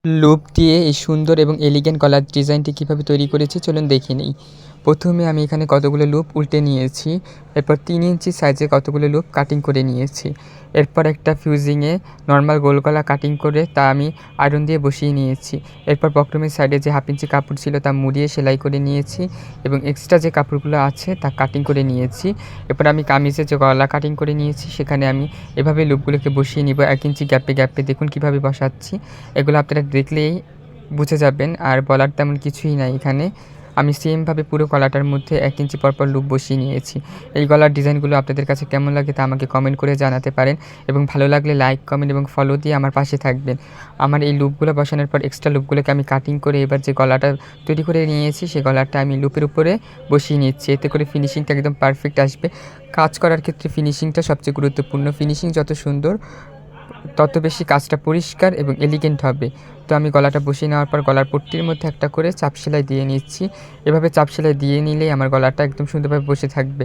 Loop দিয়ে এই সুন্দর এবং এলিগেন্ট গলার ডিজাইনটি কীভাবে তৈরি করেছি চলুন দেখে নিই। প্রথমে আমি এখানে কতগুলো লুপ উল্টে নিয়েছি, এরপর 3 ইঞ্চি সাইজে কতগুলো লুপ কাটিং করে নিয়েছি। এরপর একটা ফিউজিংয়ে নর্মাল গোল গলা কাটিং করে তা আমি আয়রন দিয়ে বসিয়ে নিয়েছি। এরপর বক্রমের সাইডে যে 1/2 ইঞ্চি কাপড় ছিল তা মুড়িয়ে সেলাই করে নিয়েছি এবং এক্সট্রা যে কাপড়গুলো আছে তা কাটিং করে নিয়েছি। এরপর আমি কামিজের যে গলা কাটিং করে নিয়েছি সেখানে আমি এভাবে লুপগুলোকে বসিয়ে নিব 1 ইঞ্চি গ্যাপে গ্যাপে। দেখুন কীভাবে বসাচ্ছি, এগুলো আপনারা দেখলেই বুঝে যাবেন, আর বলার তেমন কিছুই নাই এখানে। আমি সেমভাবে পুরো গলাটার মধ্যে 1 ইঞ্চি পরপর লুপ বসিয়ে নিয়েছি। এই গলার ডিজাইনগুলো আপনাদের কাছে কেমন লাগে তা আমাকে কমেন্ট করে জানাতে পারেন এবং ভালো লাগলে লাইক, কমেন্ট এবং ফলো দিয়ে আমার পাশে থাকবেন। আমার এই লুপগুলো বসানোর পর এক্সট্রা লুপগুলোকে আমি কাটিং করে এবার যে গলাটা তৈরি করে নিয়েছি সেই গলাটা আমি লুপের উপরে বসিয়ে নিচ্ছি। এতে করে ফিনিশিংটা একদম পারফেক্ট আসবে। কাজ করার ক্ষেত্রে ফিনিশিংটা সবচেয়ে গুরুত্বপূর্ণ। ফিনিশিং যত সুন্দর তত বেশি কাজটা পরিষ্কার এবং এলিগেন্ট হবে। তো আমি গলাটা বসিয়ে নেওয়ার পর গলার পট্টির মধ্যে একটা করে চাপ সেলাই দিয়ে নিচ্ছি। এভাবে চাপ সেলাই দিয়ে নিলেই আমার গলাটা একদম সুন্দরভাবে বসে থাকবে।